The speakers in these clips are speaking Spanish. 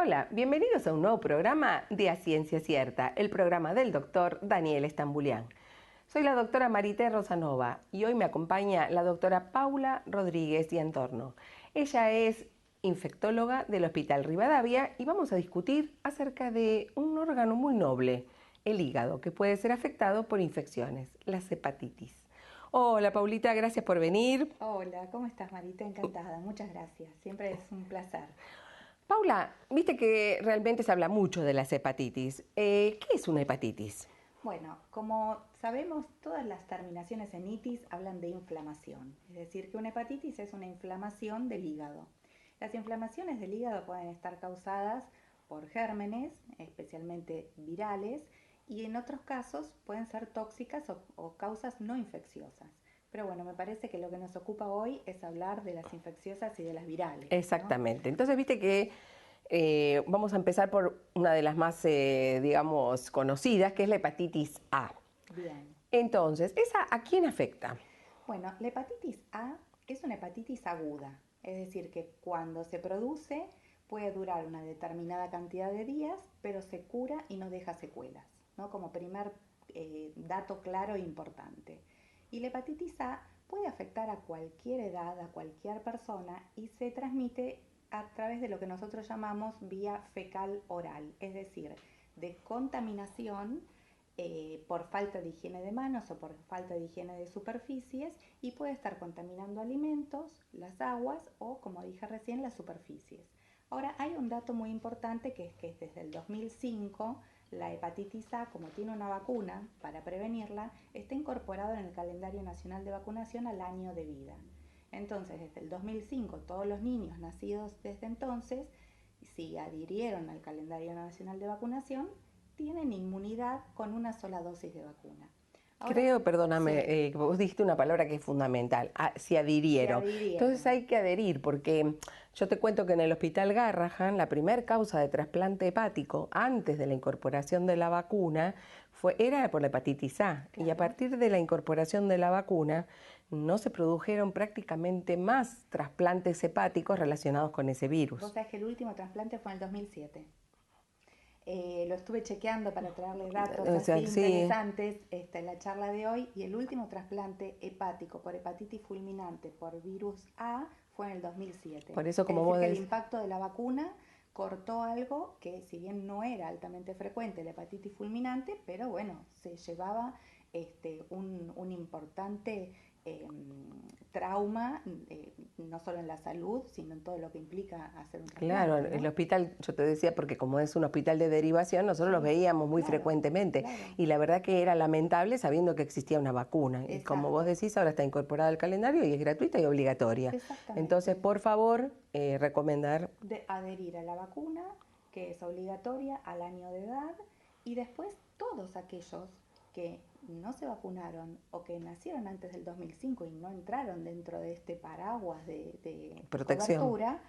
Hola, bienvenidos a un nuevo programa de A Ciencia Cierta, el programa del doctor Daniel Estambulián. Soy la doctora Marité Rosanova y hoy me acompaña la doctora Paula Rodríguez Diantorno. Ella es infectóloga del Hospital Rivadavia y vamos a discutir acerca de un órgano muy noble, el hígado, que puede ser afectado por infecciones, las hepatitis. Hola Paulita, gracias por venir. Hola, ¿cómo estás, Marita? Encantada, muchas gracias. Siempre es un placer. Paula, viste que realmente se habla mucho de las hepatitis. ¿Qué es una hepatitis? Bueno, como sabemos, todas las terminaciones en itis hablan de inflamación. Es decir, que una hepatitis es una inflamación del hígado. Las inflamaciones del hígado pueden estar causadas por gérmenes, especialmente virales, y en otros casos pueden ser tóxicas o causas no infecciosas. Pero bueno, me parece que lo que nos ocupa hoy es hablar de las infecciosas y de las virales, ¿no? Exactamente. Entonces, viste que vamos a empezar por una de las más, digamos, conocidas, que es la hepatitis A. Bien. Entonces, ¿esa a quién afecta? Bueno, la hepatitis A es una hepatitis aguda, es decir, que cuando se produce puede durar una determinada cantidad de días, pero se cura y no deja secuelas, ¿no? Como primer dato claro e importante. Y la hepatitis A puede afectar a cualquier edad, a cualquier persona y se transmite a través de lo que nosotros llamamos vía fecal oral, es decir, de contaminación por falta de higiene de manos o por falta de higiene de superficies y puede estar contaminando alimentos, las aguas o, como dije recién, las superficies. Ahora, hay un dato muy importante que es que desde el 2005 la hepatitis A, como tiene una vacuna para prevenirla, está incorporado en el calendario nacional de vacunación al año de vida. Entonces, desde el 2005, todos los niños nacidos desde entonces, si adhirieron al calendario nacional de vacunación, tienen inmunidad con una sola dosis de vacuna. Ahora, Creo, perdóname, sí, vos dijiste una palabra que es fundamental, se adhirieron. se adhirieron. Entonces hay que adherir, porque yo te cuento que en el Hospital Garrahan la primer causa de trasplante hepático antes de la incorporación de la vacuna era por la hepatitis A. Claro. Y a partir de la incorporación de la vacuna no se produjeron prácticamente más trasplantes hepáticos relacionados con ese virus. Vos sabés que el último trasplante fue en el 2007. Lo estuve chequeando para traerle datos O sea, así sí. interesantes en la charla de hoy y el último trasplante hepático por hepatitis fulminante por virus A fue en el 2007. Por eso, como es vos decir, que decís, el impacto de la vacuna cortó algo que, si bien no era altamente frecuente, la hepatitis fulminante, pero bueno, se llevaba un importante trauma, no solo en la salud, sino en todo lo que implica hacer un trasplante. claro, ¿no? el hospital, yo te decía, porque como es un hospital de derivación, nosotros los veíamos muy frecuentemente. Claro. Y la verdad que era lamentable sabiendo que existía una vacuna. Y como vos decís, ahora está incorporada al calendario y es gratuita y obligatoria. Exactamente. Entonces, por favor, recomendar de adherir a la vacuna, que es obligatoria al año de edad, y después todos aquellos que no se vacunaron o que nacieron antes del 2005 y no entraron dentro de este paraguas de protección. cobertura,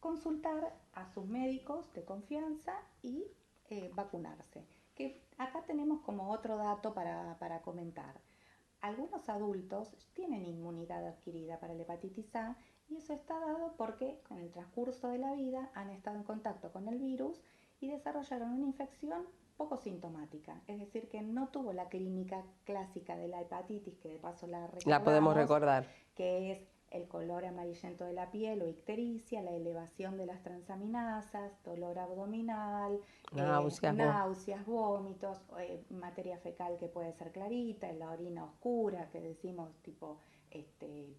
consultar a sus médicos de confianza y vacunarse. Que acá tenemos como otro dato para comentar. Algunos adultos tienen inmunidad adquirida para la hepatitis A y eso está dado porque en el transcurso de la vida han estado en contacto con el virus y desarrollaron una infección poco sintomática, es decir, que no tuvo la clínica clásica de la hepatitis, que de paso la podemos recordar, que es el color amarillento de la piel o ictericia, la elevación de las transaminasas, dolor abdominal, náuseas, vómitos, materia fecal que puede ser clarita, la orina oscura, que decimos tipo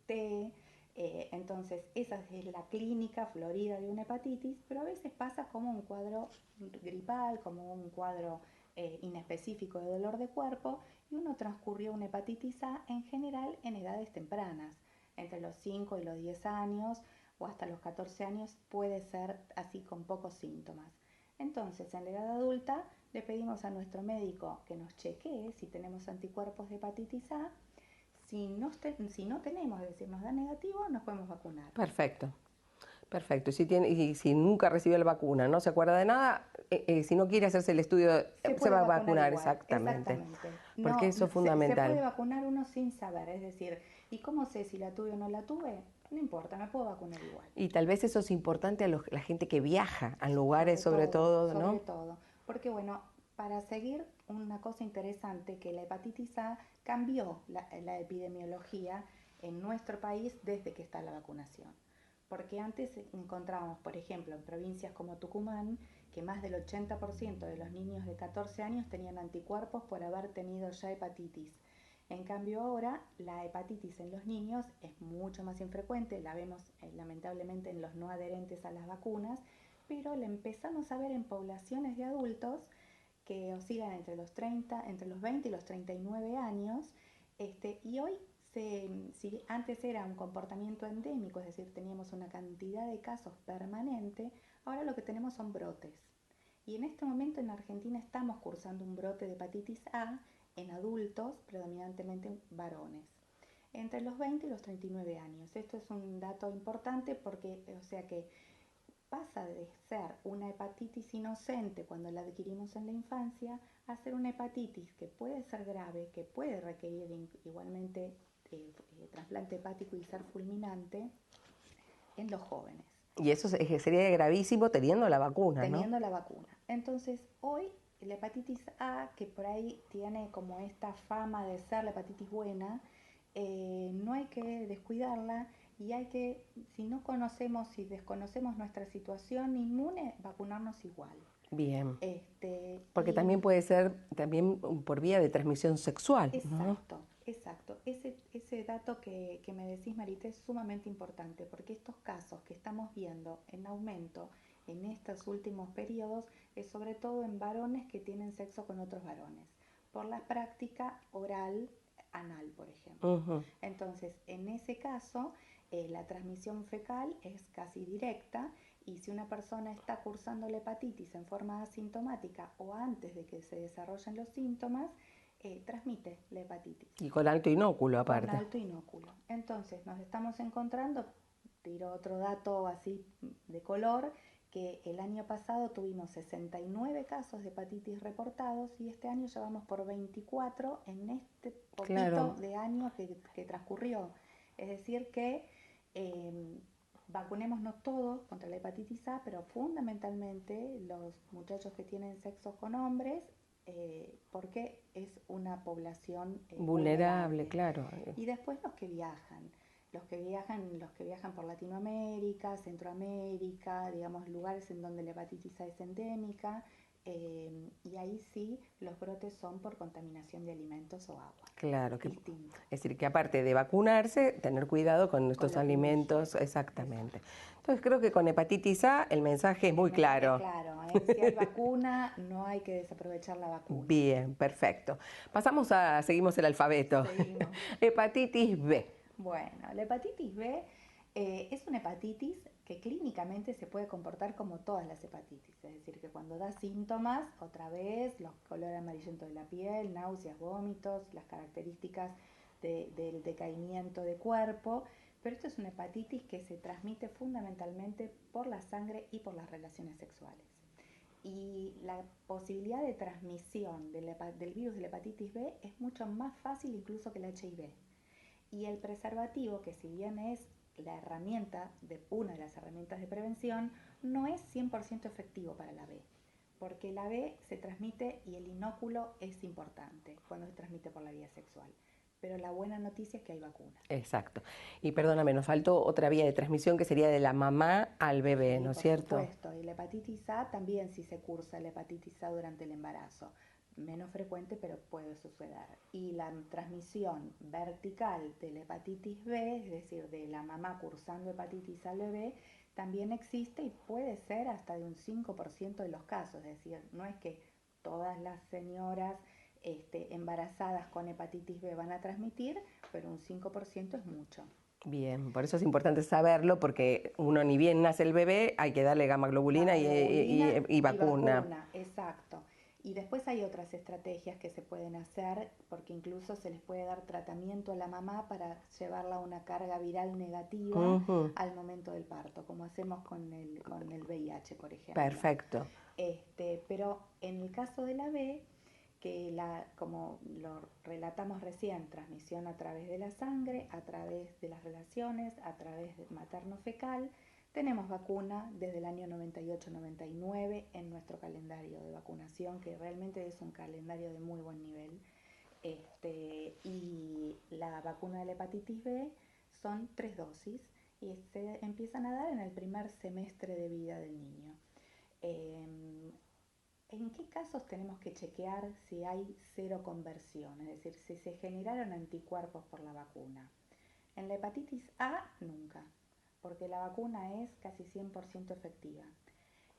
té. Entonces, esa es la clínica florida de una hepatitis, pero a veces pasa como un cuadro gripal, como un cuadro inespecífico de dolor de cuerpo, y uno transcurrió una hepatitis A en general en edades tempranas, entre los 5 y los 10 años o hasta los 14 años puede ser así con pocos síntomas. Entonces, en la edad adulta le pedimos a nuestro médico que nos chequee si tenemos anticuerpos de hepatitis A. Si no tenemos, es decir, nos da negativo, nos podemos vacunar. Perfecto. Perfecto. Y si nunca recibió la vacuna, no se acuerda de nada, si no quiere hacerse el estudio, se va a vacunar igual. Exactamente. No, porque eso es fundamental. Se puede vacunar uno sin saber, es decir, ¿y cómo sé si la tuve o no la tuve? no importa, me puedo vacunar igual. Y tal vez eso es importante a la gente que viaja a lugares, sobre todo, ¿no? Sobre todo, porque bueno, para seguir, una cosa interesante, que la hepatitis A cambió la epidemiología en nuestro país desde que está la vacunación. Porque antes encontrábamos, por ejemplo, en provincias como Tucumán, que más del 80% de los niños de 14 años tenían anticuerpos por haber tenido ya hepatitis. En cambio ahora la hepatitis en los niños es mucho más infrecuente, la vemos lamentablemente en los no adherentes a las vacunas, pero la empezamos a ver en poblaciones de adultos que oscilan entre los 20 y los 39 años, y hoy si antes era un comportamiento endémico, es decir, teníamos una cantidad de casos permanente, ahora lo que tenemos son brotes. Y en este momento en Argentina estamos cursando un brote de hepatitis A en adultos, predominantemente varones, entre los 20 y los 39 años. Esto es un dato importante porque, o sea que pasa de ser una hepatitis inocente cuando la adquirimos en la infancia a ser una hepatitis que puede ser grave, que puede requerir igualmente trasplante hepático y ser fulminante en los jóvenes. Y eso sería gravísimo teniendo la vacuna, teniendo ¿no? la vacuna. Entonces, hoy la hepatitis A, que por ahí tiene como esta fama de ser la hepatitis buena, no hay que descuidarla y hay que, si no conocemos, si desconocemos nuestra situación inmune, vacunarnos igual. Bien. Porque también puede ser también por vía de transmisión sexual, ¿no? Exacto, exacto. Ese dato que me decís, Marita, es sumamente importante porque estos casos que estamos viendo en aumento en estos últimos periodos es sobre todo en varones que tienen sexo con otros varones, por la práctica oral anal, por ejemplo. Entonces, en ese caso, la transmisión fecal es casi directa y si una persona está cursando la hepatitis en forma asintomática o antes de que se desarrollen los síntomas, transmite la hepatitis. Y con alto inóculo aparte. Con alto inóculo. Entonces nos estamos encontrando, tiro otro dato así de color, que el año pasado tuvimos 69 casos de hepatitis reportados y este año ya vamos por 24 en este poquito de año que transcurrió. Es decir que vacunémonos todos contra la hepatitis A, pero fundamentalmente los muchachos que tienen sexo con hombres, porque es una población vulnerable, claro. Y después los que viajan por Latinoamérica, Centroamérica, digamos lugares en donde la hepatitis A es endémica, y ahí sí los brotes son por contaminación de alimentos o agua. Claro, es decir, que aparte de vacunarse, tener cuidado con estos alimentos, exactamente. Entonces creo que con hepatitis A el mensaje es muy claro. Claro, si hay vacuna, no hay que desaprovechar la vacuna. Bien, perfecto. Seguimos el alfabeto. Seguimos. Hepatitis B. Bueno, la hepatitis B es una hepatitis que clínicamente se puede comportar como todas las hepatitis, es decir, que cuando da síntomas, otra vez, los color amarillento de la piel, náuseas, vómitos, las características del decaimiento de cuerpo, pero esto es una hepatitis que se transmite fundamentalmente por la sangre y por las relaciones sexuales. Y la posibilidad de transmisión del virus de la hepatitis B es mucho más fácil incluso que el HIV. Y el preservativo, que si bien es una de las herramientas de prevención, no es 100% efectivo para la B, porque la B se transmite y el inóculo es importante cuando se transmite por la vía sexual. Pero la buena noticia es que hay vacuna. Exacto. Y perdóname, nos faltó otra vía de transmisión que sería de la mamá al bebé, ¿no es cierto? Por supuesto, y la hepatitis A también si se cursa la hepatitis A durante el embarazo. Menos frecuente, pero puede suceder. Y la transmisión vertical de la hepatitis B, es decir, de la mamá cursando hepatitis al bebé, también existe y puede ser hasta de un 5% de los casos. Es decir, no es que todas las señoras embarazadas con hepatitis B van a transmitir, pero un 5% es mucho. Bien, por eso es importante saberlo, porque uno ni bien nace el bebé, hay que darle gamma globulina y vacuna. Exacto. Y después hay otras estrategias que se pueden hacer, porque incluso se les puede dar tratamiento a la mamá para llevarla a una carga viral negativa al momento del parto, como hacemos con el VIH, por ejemplo. Perfecto. Pero en el caso de la B, que como lo relatamos recién, transmisión a través de la sangre, a través de las relaciones, a través de materno-fecal. Tenemos vacuna desde el año 98-99 en nuestro calendario de vacunación, que realmente es un calendario de muy buen nivel. Y la vacuna de la hepatitis B son 3 dosis y se empiezan a dar en el primer semestre de vida del niño. ¿En qué casos tenemos que chequear si hay seroconversión? Es decir, si se generaron anticuerpos por la vacuna. En la hepatitis A, nunca, porque la vacuna es casi 100% efectiva.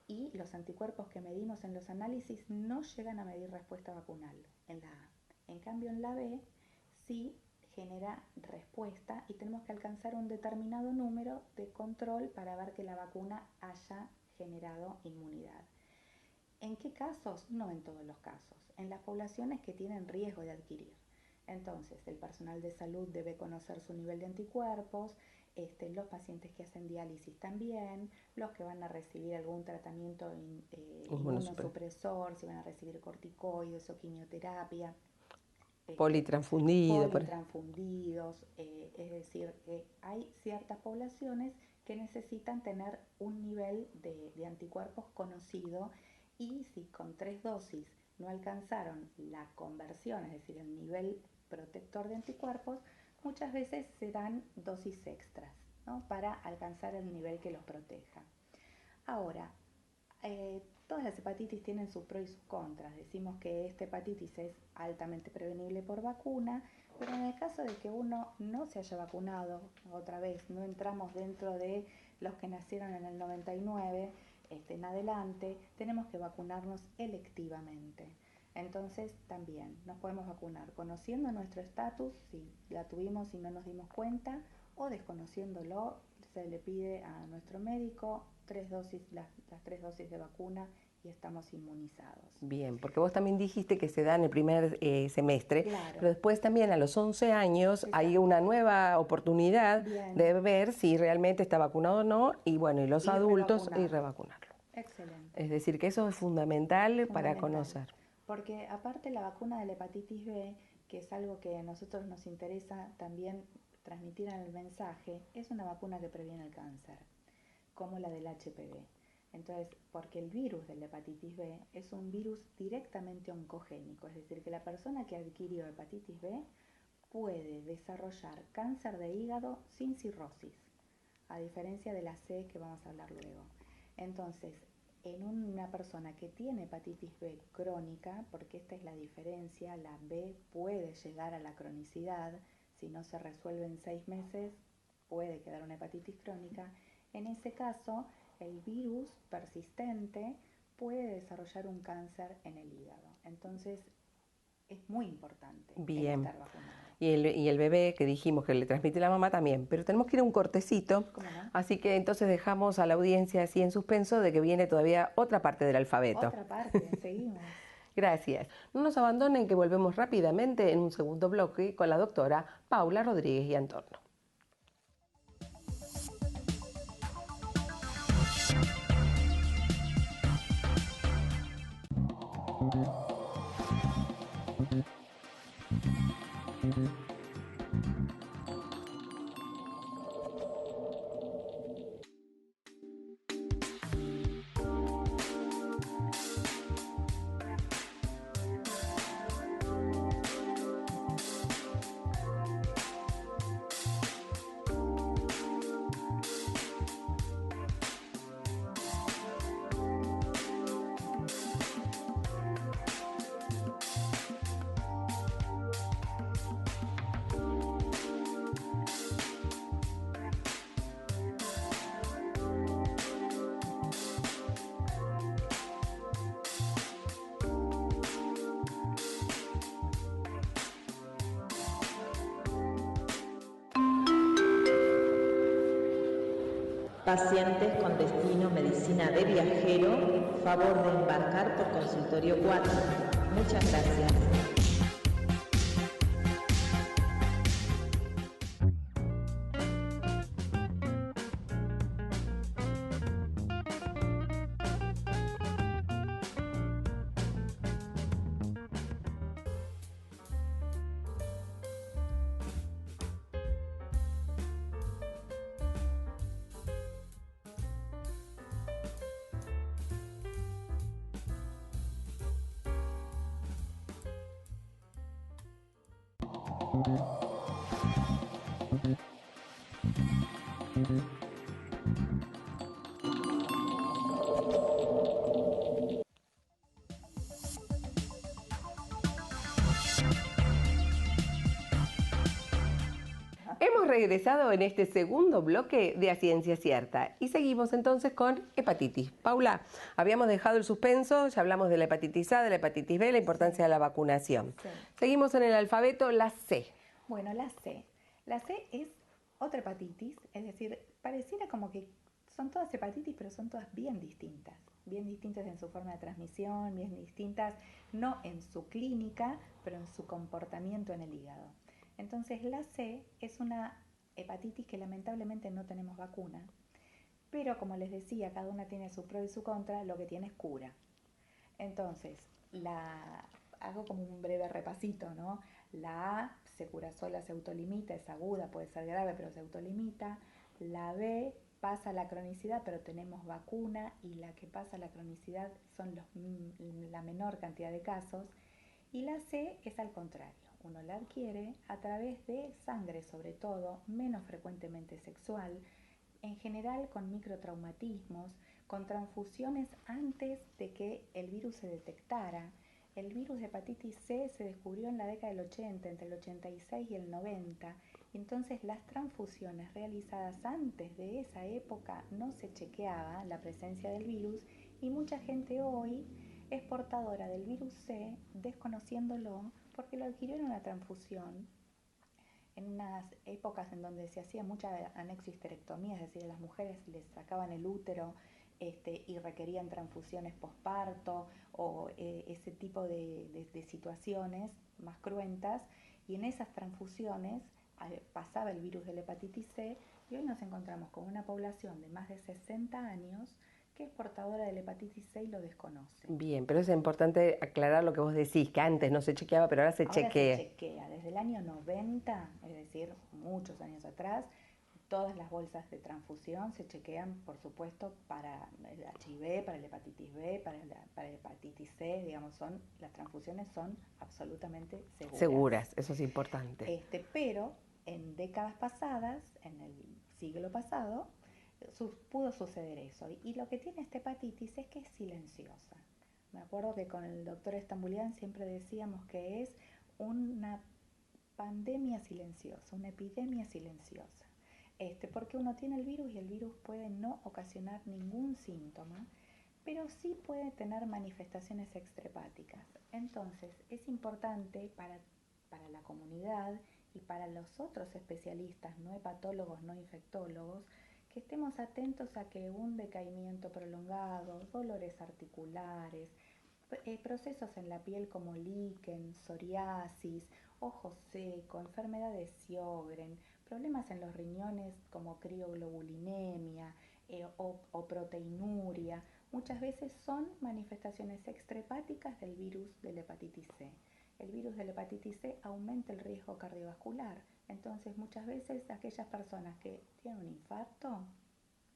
Y los anticuerpos que medimos en los análisis no llegan a medir respuesta vacunal en la A. En cambio, en la B sí genera respuesta y tenemos que alcanzar un determinado número de control para ver que la vacuna haya generado inmunidad. ¿En qué casos? No en todos los casos. En las poblaciones que tienen riesgo de adquirir. Entonces, el personal de salud debe conocer su nivel de anticuerpos, los pacientes que hacen diálisis también, los que van a recibir algún tratamiento inmunosupresor, si van a recibir corticoides o quimioterapia. Politransfundidos, es decir, hay ciertas poblaciones que necesitan tener un nivel de anticuerpos conocido y si con 3 dosis no alcanzaron la conversión, es decir, el nivel protector de anticuerpos, muchas veces se dan dosis extras, ¿no? Para alcanzar el nivel que los proteja. Ahora, todas las hepatitis tienen sus pros y sus contras. Decimos que esta hepatitis es altamente prevenible por vacuna, pero en el caso de que uno no se haya vacunado, otra vez, no entramos dentro de los que nacieron en el 99, en adelante, tenemos que vacunarnos electivamente. Entonces también nos podemos vacunar conociendo nuestro estatus, si la tuvimos y no nos dimos cuenta, o desconociéndolo, se le pide a nuestro médico las 3 dosis de vacuna y estamos inmunizados. Bien, porque vos también dijiste que se da en el primer semestre, claro. Pero después también a los 11 años hay una nueva oportunidad de ver si realmente está vacunado o no, y bueno, y los adultos y revacunarlo. Excelente. Es decir, que eso es fundamental para conocer. Porque aparte la vacuna de la hepatitis B, que es algo que a nosotros nos interesa también transmitir en el mensaje, es una vacuna que previene el cáncer, como la del HPV. Entonces, porque el virus de la hepatitis B es un virus directamente oncogénico, es decir, que la persona que adquirió hepatitis B puede desarrollar cáncer de hígado sin cirrosis, a diferencia de la C que vamos a hablar luego. Entonces, en una persona que tiene hepatitis B crónica, porque esta es la diferencia, la B puede llegar a la cronicidad, si no se resuelve en 6 meses, puede quedar una hepatitis crónica. En ese caso, el virus persistente puede desarrollar un cáncer en el hígado. Entonces, es muy importante estar vacunado. Y el bebé que dijimos que le transmite la mamá también, pero tenemos que ir a un cortecito, ¿Cómo no? Así que entonces dejamos a la audiencia así en suspenso de que viene todavía otra parte del alfabeto. Otra parte, seguimos. Gracias. No nos abandonen que volvemos rápidamente en un segundo bloque con la doctora Paula Rodríguez y Antorno. Pacientes con destino medicina de viajero, favor de embarcar por consultorio 4. Muchas gracias. Hemos regresado en este segundo bloque de A Ciencia Cierta y seguimos entonces con hepatitis. Paula, habíamos dejado el suspenso, ya hablamos de la hepatitis A, de la hepatitis B, la importancia de la vacunación. Sí. Seguimos en el alfabeto, la C. Bueno, la C. La C es otra hepatitis, es decir, pareciera como que son todas hepatitis, pero son todas bien distintas en su forma de transmisión, bien distintas, no en su clínica, pero en su comportamiento en el hígado. Entonces la C es una hepatitis que lamentablemente no tenemos vacuna, pero como les decía, cada una tiene su pro y su contra, lo que tiene es cura. Entonces, hago como un breve repasito, ¿no? La A se cura sola, se autolimita, es aguda, puede ser grave, pero se autolimita. La B pasa a la cronicidad, pero tenemos vacuna, y la que pasa a la cronicidad son la menor cantidad de casos. Y la C es al contrario, uno la adquiere a través de sangre, sobre todo, menos frecuentemente sexual, en general con microtraumatismos, con transfusiones antes de que el virus se detectara. El virus de hepatitis C se descubrió en la década del 80, entre el 86 y el 90, y entonces las transfusiones realizadas antes de esa época no se chequeaba la presencia del virus, y mucha gente hoy es portadora del virus C desconociéndolo porque lo adquirió en una transfusión en unas épocas en donde se hacía mucha anexisterectomía, es decir, a las mujeres les sacaban el útero y requerían transfusiones posparto o ese tipo de situaciones más cruentas, y en esas transfusiones pasaba el virus de la hepatitis C, y hoy nos encontramos con una población de más de 60 años que es portadora de la hepatitis C y lo desconoce. Bien, pero es importante aclarar lo que vos decís, que antes no se chequeaba, pero ahora se chequea. Se chequea. Desde el año 90, es decir, muchos años atrás, todas las bolsas de transfusión se chequean, por supuesto, para el HIV, para la hepatitis B, para la hepatitis C, digamos, las transfusiones son absolutamente seguras. Seguras, eso es importante. Pero en décadas pasadas, en el siglo pasado, pudo suceder eso. Y lo que tiene esta hepatitis es que es silenciosa. Me acuerdo que con el doctor Estambulián siempre decíamos que es una pandemia silenciosa, una epidemia silenciosa. Porque uno tiene el virus y el virus puede no ocasionar ningún síntoma, pero sí puede tener manifestaciones extrahepáticas. Entonces, es importante para la comunidad y para los otros especialistas, no hepatólogos, no infectólogos, que estemos atentos a que un decaimiento prolongado, dolores articulares, procesos en la piel como líquen, psoriasis, ojo seco, enfermedad de Sjögren, problemas en los riñones como crioglobulinemia o proteinuria, muchas veces son manifestaciones extrahepáticas del virus de la hepatitis C. El virus de la hepatitis C aumenta el riesgo cardiovascular, entonces muchas veces aquellas personas que tienen un infarto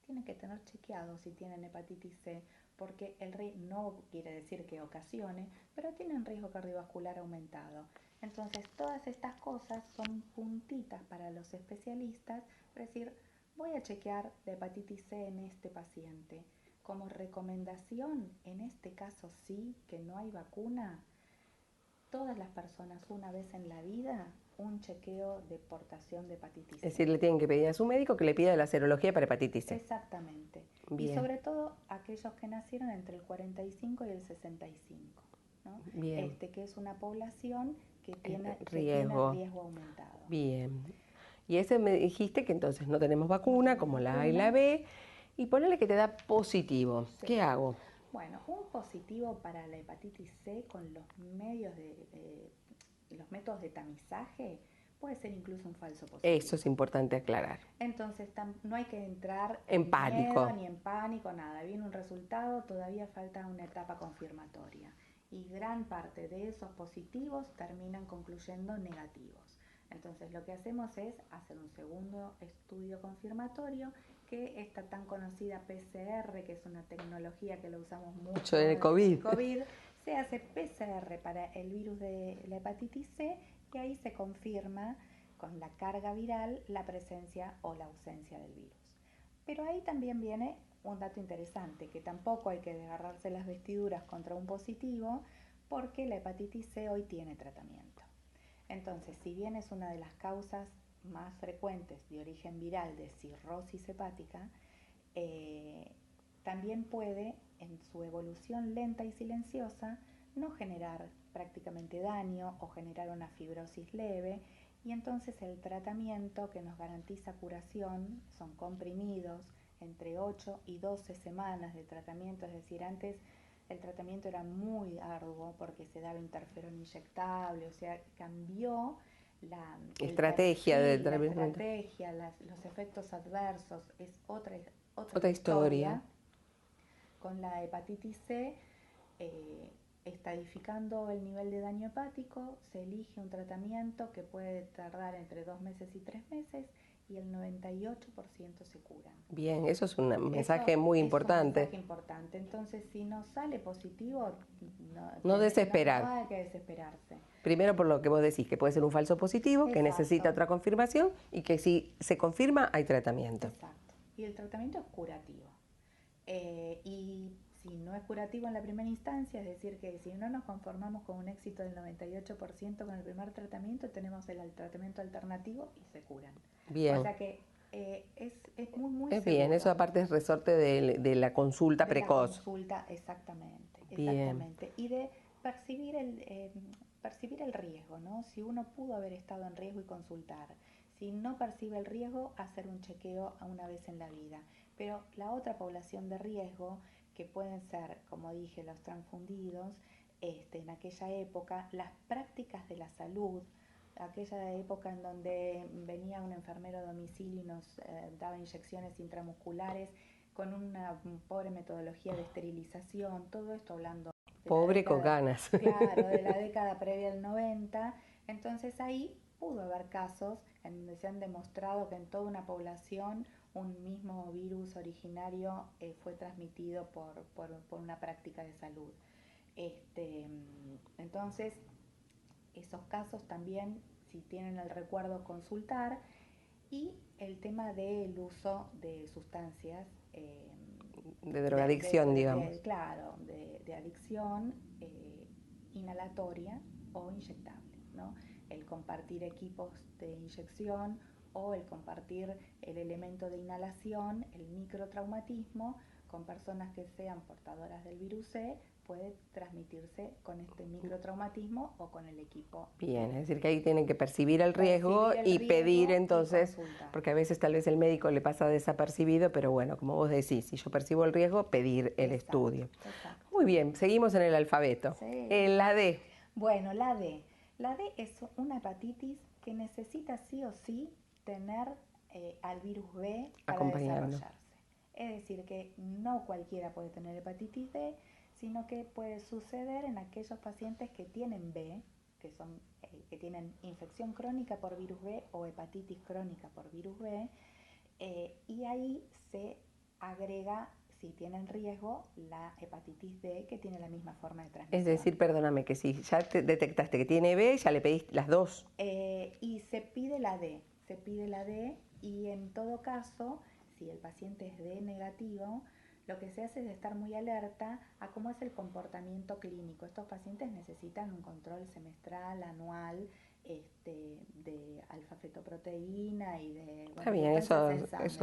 tienen que tener chequeado si tienen hepatitis C, porque no quiere decir que ocasione, pero tienen riesgo cardiovascular aumentado. Entonces todas estas cosas son puntitas para los especialistas, es decir, voy a chequear la hepatitis C en este paciente. Como recomendación, en este caso sí, que no hay vacuna, todas las personas una vez en la vida un chequeo de portación de hepatitis C. Es decir, le tienen que pedir a su médico que le pida la serología para hepatitis C. Exactamente. Bien. Y sobre todo aquellos que nacieron entre el 45 y el 65, ¿no? Bien. Que es una población que tiene riesgo aumentado. Bien. Y ese me dijiste que entonces no tenemos vacuna, como la A y la B, y ponele que te da positivo. Sí. ¿Qué hago? Bueno, un positivo para la hepatitis C con los medios los métodos de tamizaje puede ser incluso un falso positivo. Eso es importante aclarar. Entonces no hay que entrar en pánico, miedo, ni en pánico, nada. Viene un resultado, todavía falta una etapa confirmatoria. Y gran parte de esos positivos terminan concluyendo negativos. Entonces lo que hacemos es hacer un segundo estudio confirmatorio, que esta tan conocida PCR, que es una tecnología que la usamos mucho en el COVID. Se hace PCR para el virus de la hepatitis C y ahí se confirma con la carga viral la presencia o la ausencia del virus. Pero ahí también viene un dato interesante, que tampoco hay que desgarrarse las vestiduras contra un positivo, porque la hepatitis C hoy tiene tratamiento. Entonces, si bien es una de las causas más frecuentes de origen viral de cirrosis hepática, también puede, en su evolución lenta y silenciosa, no generar prácticamente daño o generar una fibrosis leve, y entonces el tratamiento que nos garantiza curación son comprimidos entre 8 y 12 semanas de tratamiento, es decir, antes el tratamiento era muy arduo porque se daba interferón inyectable, o sea, cambió la estrategia del tratamiento. La estrategia, los efectos adversos, es otra historia. Con la hepatitis C, estadificando el nivel de daño hepático, se elige un tratamiento que puede tardar entre 2 meses y 3 meses y el 98% se curan. Bien, eso es un mensaje muy importante. Es un mensaje importante. Entonces, si nos sale positivo, no desesperar. No hay que desesperarse. Primero por lo que vos decís, que puede ser un falso positivo, Exacto. que necesita otra confirmación y que si se confirma hay tratamiento. Exacto. Y el tratamiento es curativo. Y si no es curativo en la primera instancia, es decir, que si no nos conformamos con un éxito del 98% con el primer tratamiento, tenemos el tratamiento alternativo y se curan. Bien. O sea que es muy es seguro. Bien, eso aparte es resorte de la consulta precoz. La consulta, exactamente. Bien. Y de percibir el riesgo, ¿no? Si uno pudo haber estado en riesgo y consultar. Si no percibe el riesgo, hacer un chequeo una vez en la vida. Pero la otra población de riesgo, que pueden ser, como dije, los transfundidos, en aquella época, las prácticas de la salud, aquella época en donde venía un enfermero a domicilio y nos daba inyecciones intramusculares con una pobre metodología de esterilización, todo esto hablando de pobre con ganas. Claro, de la década previa al 90. Entonces ahí pudo haber casos en donde se han demostrado que en toda una población un mismo virus originario fue transmitido por una práctica de salud. Entonces, esos casos también, si tienen el recuerdo, consultar. Y el tema del uso de sustancias de drogadicción, digamos. Claro, de adicción inhalatoria o inyectable, ¿no? El compartir equipos de inyección o el compartir el elemento de inhalación, el microtraumatismo, con personas que sean portadoras del virus C, puede transmitirse con este microtraumatismo o con el equipo. Bien, es decir, que ahí tienen que percibir el riesgo y pedir entonces, porque a veces tal vez el médico le pasa desapercibido, pero bueno, como vos decís, si yo percibo el riesgo, pedir el estudio. Exacto. Muy bien, seguimos en el alfabeto. Sí. La D. Bueno, la D. La D es una hepatitis que necesita sí o sí tener al virus B para desarrollarse. Es decir, que no cualquiera puede tener hepatitis D, sino que puede suceder en aquellos pacientes que tienen B, que tienen infección crónica por virus B o hepatitis crónica por virus B, y ahí se agrega, si tienen riesgo, la hepatitis D, que tiene la misma forma de transmisión. Es decir, perdóname, que si ya te detectaste que tiene B, ya le pedís las dos. Y se pide la D, y en todo caso, si el paciente es D negativo, lo que se hace es estar muy alerta a cómo es el comportamiento clínico. Estos pacientes necesitan un control semestral, anual, de alfa-fetoproteína y de... Está bien, eso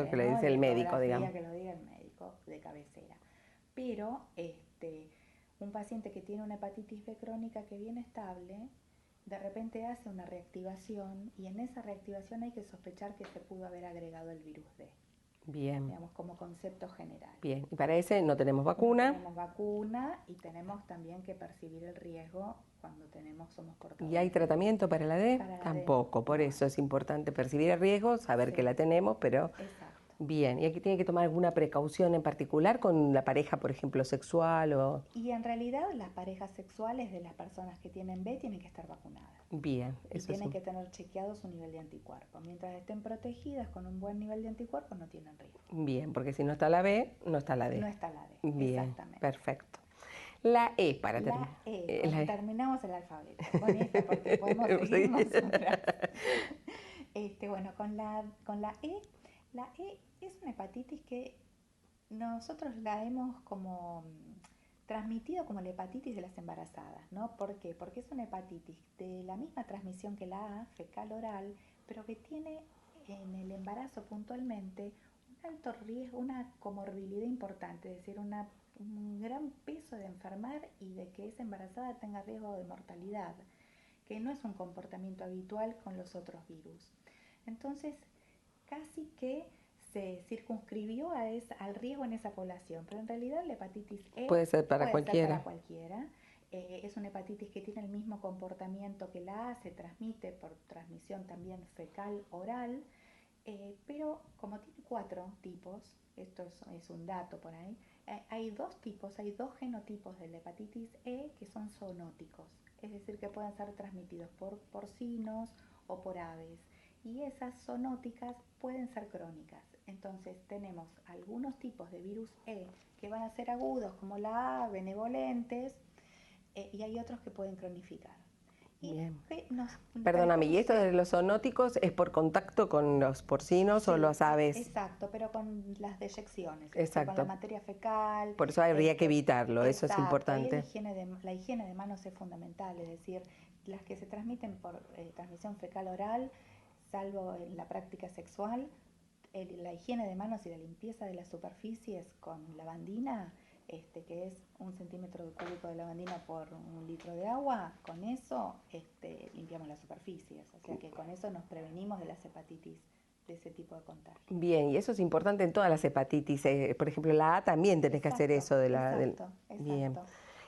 que le dice el médico, digamos. Que lo diga el médico de cabecera. Pero un paciente que tiene una hepatitis B crónica que viene estable, de repente hace una reactivación y en esa reactivación hay que sospechar que se pudo haber agregado el virus D. Bien. Digamos, como concepto general. Bien, y para ese no tenemos vacuna. No tenemos vacuna y tenemos también que percibir el riesgo cuando somos portadores. ¿Y hay tratamiento para la D? Para la Tampoco, D. por eso es importante percibir el riesgo, saber que la tenemos, pero... Exacto. Bien, ¿y aquí tiene que tomar alguna precaución en particular con la pareja, por ejemplo, sexual o...? Y en realidad las parejas sexuales de las personas que tienen B tienen que estar vacunadas. Bien. Y tienen que tener chequeado su nivel de anticuerpos. Mientras estén protegidas con un buen nivel de anticuerpos no tienen riesgo. Bien, porque si no está la B, no está la D. No está la D, bien, exactamente. Perfecto. La E para terminar. La E, terminamos el alfabeto. Con esta porque podemos seguir nosotras. Bueno, con la E es una hepatitis que nosotros la hemos como transmitido como la hepatitis de las embarazadas, ¿no? ¿Por qué? Porque es una hepatitis de la misma transmisión que la A, fecal oral, pero que tiene en el embarazo puntualmente un alto riesgo, una comorbilidad importante, es decir, un gran peso de enfermar y de que esa embarazada tenga riesgo de mortalidad, que no es un comportamiento habitual con los otros virus. Entonces, casi que se circunscribió al riesgo en esa población, pero en realidad la hepatitis E puede ser para cualquiera. Es una hepatitis que tiene el mismo comportamiento que la A, se transmite por transmisión también fecal oral, pero como tiene 4 tipos, esto es un dato por ahí, hay 2 tipos, hay 2 genotipos de la hepatitis E que son zoonóticos, es decir, que pueden ser transmitidos por porcinos o por aves, y esas zoonóticas pueden ser crónicas. Entonces tenemos algunos tipos de virus E que van a ser agudos como la A, benevolentes, y hay otros que pueden cronificar. Bien. Perdóname, ¿y esto de los zoonóticos es por contacto con los porcinos o las aves? Exacto, pero con las deyecciones, exacto, con la materia fecal. Por eso habría que evitarlo, exacto, eso es importante. La higiene de manos es fundamental, es decir, las que se transmiten por transmisión fecal oral, salvo en la práctica sexual, la higiene de manos y la limpieza de las superficies con lavandina, que es 1 centímetro cúbico de lavandina por 1 litro de agua, con eso limpiamos las superficies, o sea que con eso nos prevenimos de las hepatitis de ese tipo de contagio. Bien, y eso es importante en todas las hepatitis, por ejemplo la A también tenés que hacer eso de la... Exacto. Bien.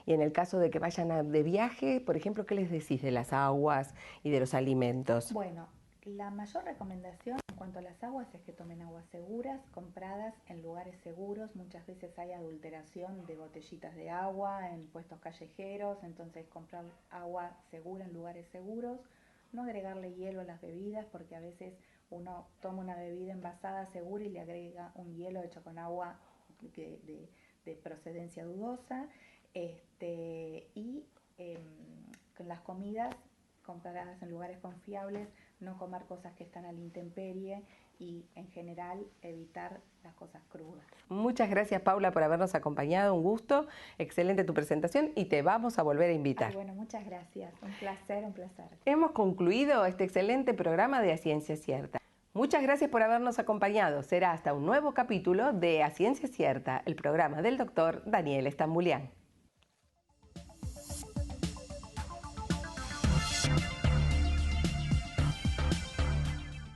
Y en el caso de que vayan de viaje, por ejemplo, ¿qué les decís de las aguas y de los alimentos? Bueno, la mayor recomendación en cuanto a las aguas es que tomen aguas seguras, compradas en lugares seguros. Muchas veces hay adulteración de botellitas de agua en puestos callejeros, entonces comprar agua segura en lugares seguros. No agregarle hielo a las bebidas, porque a veces uno toma una bebida envasada segura y le agrega un hielo hecho con agua de procedencia dudosa. Con las comidas compradas en lugares confiables, no comer cosas que están a la intemperie y en general evitar las cosas crudas. Muchas gracias, Paula, por habernos acompañado, un gusto, excelente tu presentación y te vamos a volver a invitar. Ay, bueno, muchas gracias, un placer, un placer. Hemos concluido este excelente programa de A Ciencia Cierta. Muchas gracias por habernos acompañado. Será hasta un nuevo capítulo de A Ciencia Cierta, el programa del doctor Daniel Estambulián.